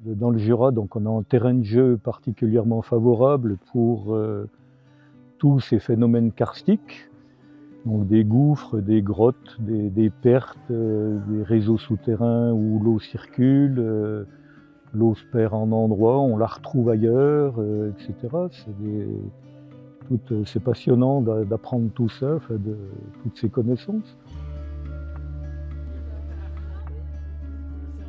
Dans le Jura, donc on a un terrain de jeu particulièrement favorable pour tous ces phénomènes karstiques, donc des gouffres, des grottes, des pertes, des réseaux souterrains où l'eau circule, l'eau se perd en endroit, on la retrouve ailleurs, etc. C'est passionnant d'apprendre tout ça, enfin toutes ces connaissances.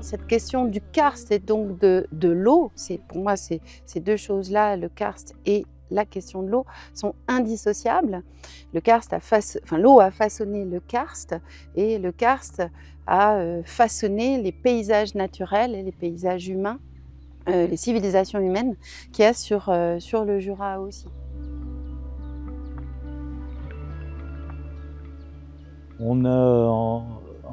Cette question du karst et donc de l'eau, pour moi, ces deux choses-là, le karst et la question de l'eau, sont indissociables. L'eau a façonné le karst et le karst a façonné les paysages naturels et les paysages humains, les civilisations humaines qu'il y a sur le Jura aussi. On a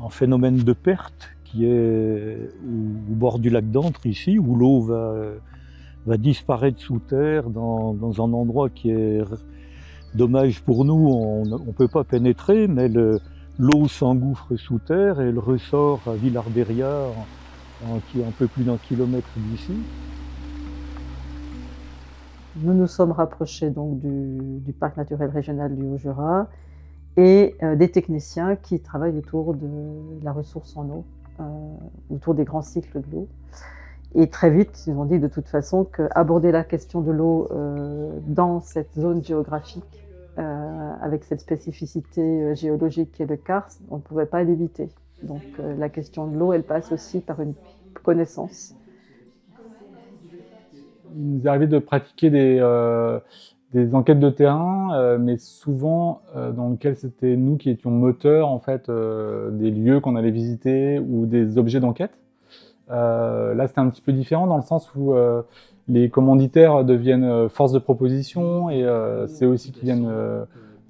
un phénomène de perte qui est au bord du lac d'Antre, ici, où l'eau va disparaître sous terre dans un endroit qui est dommage pour nous. On ne peut pas pénétrer, mais l'eau s'engouffre sous terre et elle ressort à Villarderia, qui est un peu plus d'1 kilomètre d'ici. Nous nous sommes rapprochés donc du parc naturel régional du Haut-Jura et des techniciens qui travaillent autour de la ressource en eau, autour des grands cycles de l'eau. Et très vite, ils ont dit de toute façon qu'aborder la question de l'eau dans cette zone géographique, avec cette spécificité géologique qu'est le karst, on ne pouvait pas l'éviter. Donc la question de l'eau, elle passe aussi par une connaissance. Il nous est arrivé de pratiquer des enquêtes de terrain, mais souvent dans lesquelles c'était nous qui étions moteurs en fait, des lieux qu'on allait visiter ou des objets d'enquête. Là, c'était un petit peu différent dans le sens où les commanditaires deviennent force de proposition et c'est aussi qu'ils viennent,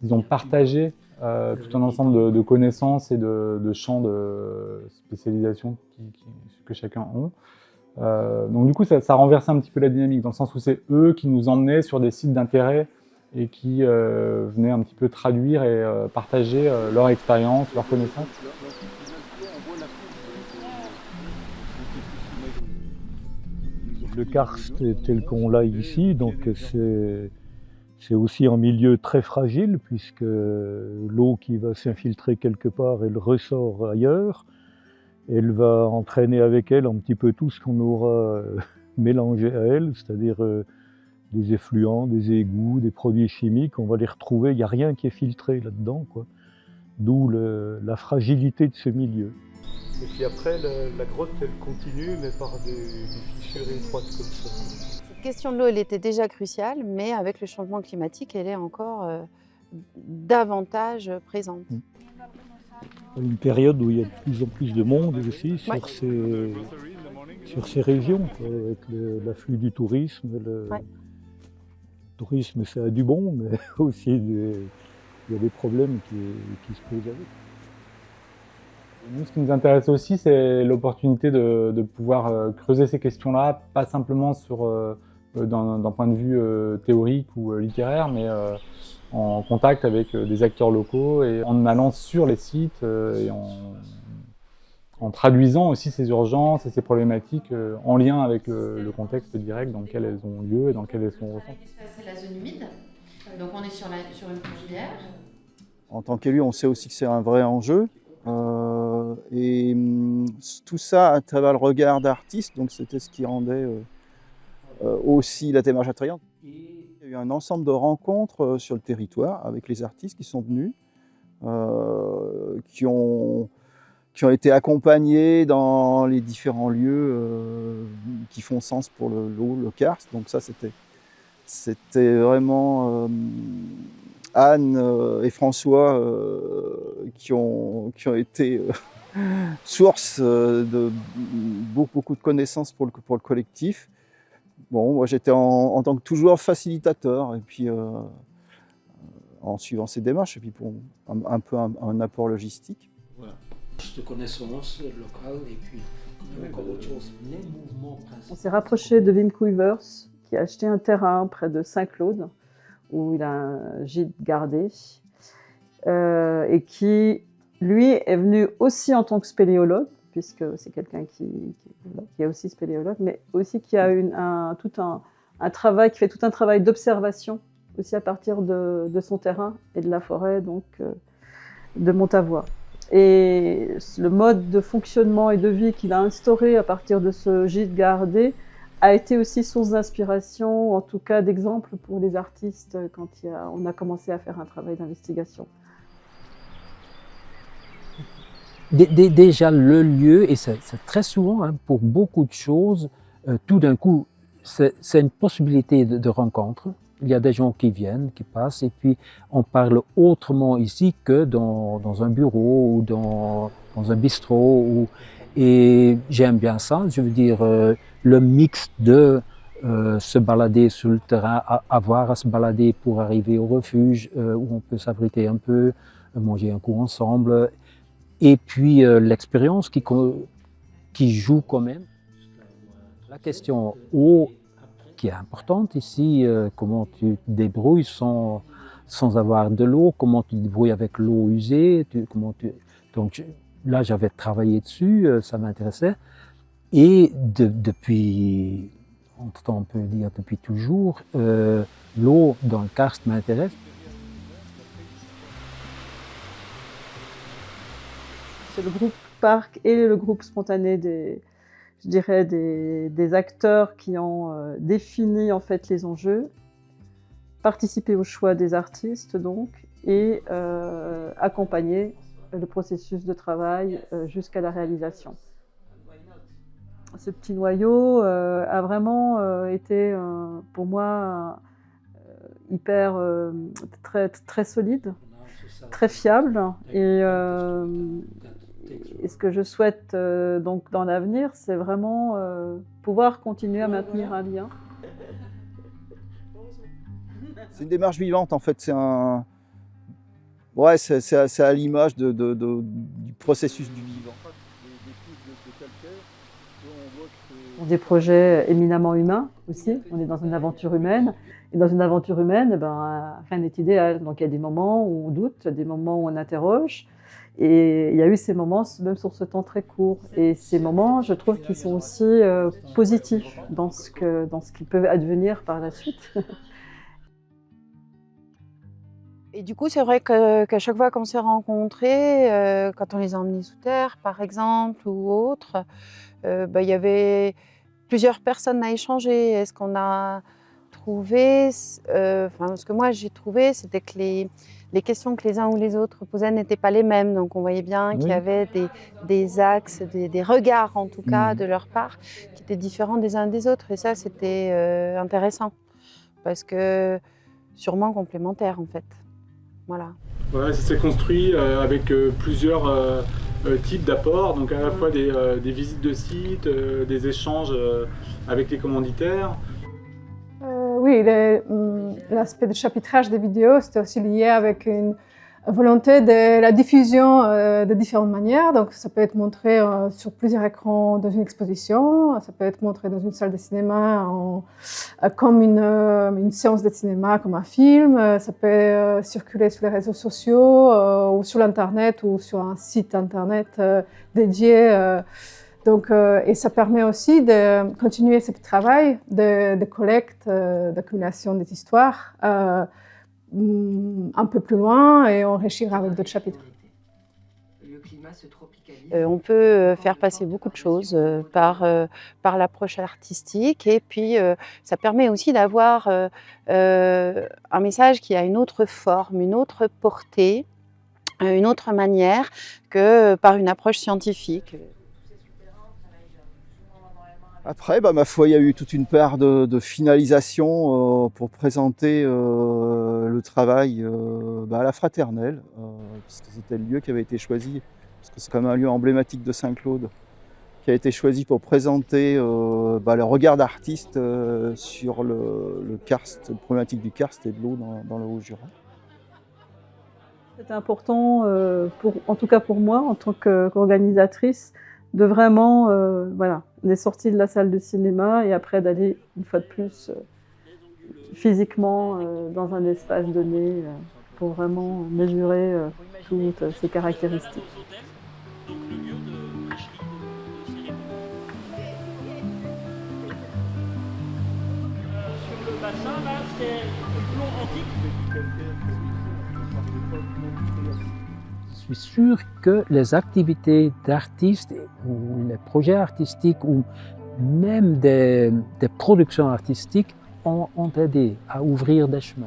disons, partager tout un ensemble de connaissances et de champs de spécialisation que chacun a. Donc du coup, ça renversait un petit peu la dynamique, dans le sens où c'est eux qui nous emmenaient sur des sites d'intérêt et qui venaient un petit peu traduire et partager leur expérience, leurs connaissances. Le karst tel qu'on l'a ici, donc c'est aussi un milieu très fragile puisque l'eau qui va s'infiltrer quelque part, elle ressort ailleurs. Elle va entraîner avec elle un petit peu tout ce qu'on aura mélangé à elle, c'est-à-dire des effluents, des égouts, des produits chimiques. On va les retrouver, il n'y a rien qui est filtré là-dedans, quoi. D'où la fragilité de ce milieu. Et puis après, la grotte, elle continue, mais par des fissures étroites comme ça. Cette question de l'eau, elle était déjà cruciale, mais avec le changement climatique, elle est encore davantage présente. Une période où il y a de plus en plus de monde aussi sur ces régions, quoi, avec l'afflux du tourisme. Le tourisme, ça a du bon, mais aussi il y a des problèmes qui se posent avec. Nous, ce qui nous intéresse aussi, c'est l'opportunité de pouvoir creuser ces questions-là, pas simplement d'un point de vue théorique ou littéraire, mais en contact avec des acteurs locaux et en allant sur les sites et en traduisant aussi ces urgences et ces problématiques en lien avec le contexte direct dans lequel elles ont lieu et dans lequel elles sont ressenties. C'est la zone humide, donc on est sur une fourmilière. En tant qu'élu, on sait aussi que c'est un vrai enjeu. Et tout ça à travers le regard d'artistes, donc c'était ce qui rendait aussi la démarche attrayante. Il y a eu un ensemble de rencontres sur le territoire avec les artistes qui sont venus, qui ont été accompagnés dans les différents lieux qui font sens pour l'eau, le karst. Donc ça, c'était vraiment Anne et François qui ont été source de beaucoup de connaissances pour le collectif. Bon, moi j'étais en tant que toujours facilitateur et puis en suivant ces démarches et puis pour un peu un apport logistique. Voilà, de connaissances locales et puis encore autre chose. On s'est rapproché de Wim Kuijvers qui a acheté un terrain près de Saint-Claude où il a un gîte gardé et qui, lui, est venu aussi en tant que spéléologue puisque c'est quelqu'un qui est aussi spéléologue, mais aussi qui a qui fait tout un travail d'observation aussi à partir de son terrain et de la forêt, donc de Montavoie. Et le mode de fonctionnement et de vie qu'il a instauré à partir de ce gîte gardé a été aussi source d'inspiration, en tout cas d'exemple pour les artistes quand on a commencé à faire un travail d'investigation. Déjà le lieu, et c'est très souvent hein, pour beaucoup de choses, tout d'un coup, c'est une possibilité de rencontre. Il y a des gens qui viennent, qui passent, et puis on parle autrement ici que dans un bureau ou dans un bistrot. Et j'aime bien ça, je veux dire, le mix de se balader sur le terrain, avoir à se balader pour arriver au refuge, où on peut s'abriter un peu, manger un coup ensemble, et puis l'expérience qui joue quand même. La question eau, qui est importante ici, comment tu te débrouilles sans avoir de l'eau, comment tu te débrouilles avec l'eau usée, donc là j'avais travaillé dessus, ça m'intéressait, et depuis, entre-temps on peut dire depuis toujours, l'eau dans le karst m'intéresse. C'est le groupe Parc et le groupe spontané des acteurs qui ont défini en fait les enjeux, participé au choix des artistes donc, et accompagné le processus de travail jusqu'à la réalisation. Ce petit noyau a vraiment été pour moi hyper très solide, très fiable, et ce que je souhaite donc dans l'avenir, c'est vraiment pouvoir continuer à maintenir un lien. C'est une démarche vivante en fait, c'est à l'image du processus du vivant. Des projets éminemment humains aussi, on est dans une aventure humaine, et dans une aventure humaine, rien n'est idéal. Donc il y a des moments où on doute, des moments où on interroge, et il y a eu ces moments, même sur ce temps très court. Et ces moments, je trouve qu'ils sont aussi positifs dans ce qu'ils peuvent advenir par la suite. Et du coup, c'est vrai qu'à chaque fois qu'on s'est rencontrés, quand on les a emmenés sous terre, par exemple, ou autre, il y avait plusieurs personnes à échanger. Est-ce qu'on a trouvé, ce que moi j'ai trouvé, c'était que les questions que les uns ou les autres posaient n'étaient pas les mêmes. Donc on voyait bien qu'il y avait des axes, des regards en tout cas de leur part, qui étaient différents des uns des autres. Et ça, c'était intéressant, parce que sûrement complémentaires en fait. Voilà. Voilà, ça s'est construit avec plusieurs types d'apports, donc à la fois des visites de sites, des échanges avec les commanditaires. Oui, l'aspect de chapitrage des vidéos, c'était aussi lié avec une volonté de la diffusion de différentes manières. Donc ça peut être montré sur plusieurs écrans dans une exposition, ça peut être montré dans une salle de cinéma comme une séance de cinéma, comme un film, ça peut circuler sur les réseaux sociaux ou sur l'internet ou sur un site internet dédié. Et ça permet aussi de continuer ce travail de collecte, d'accumulation des histoires un peu plus loin et enrichir avec d'autres chapitres. On peut faire passer beaucoup de choses par l'approche artistique, et puis ça permet aussi d'avoir un message qui a une autre forme, une autre portée, une autre manière que par une approche scientifique. Après, ma foi, il y a eu toute une part de finalisation pour présenter le travail à la Fraternelle, puisque c'était le lieu qui avait été choisi, parce que c'est quand même un lieu emblématique de Saint-Claude, qui a été choisi pour présenter le regard d'artiste sur le karst, la problématique du karst et de l'eau dans le Haut-Jura. C'était important, en tout cas pour moi, en tant qu'organisatrice, de vraiment, on est sorti de la salle de cinéma et après d'aller une fois de plus physiquement dans un espace donné pour vraiment mesurer toutes ces caractéristiques. bassin, là, c'est du plomb antique. Je suis sûr que les activités d'artistes ou les projets artistiques ou même des productions artistiques ont aidé à ouvrir des chemins.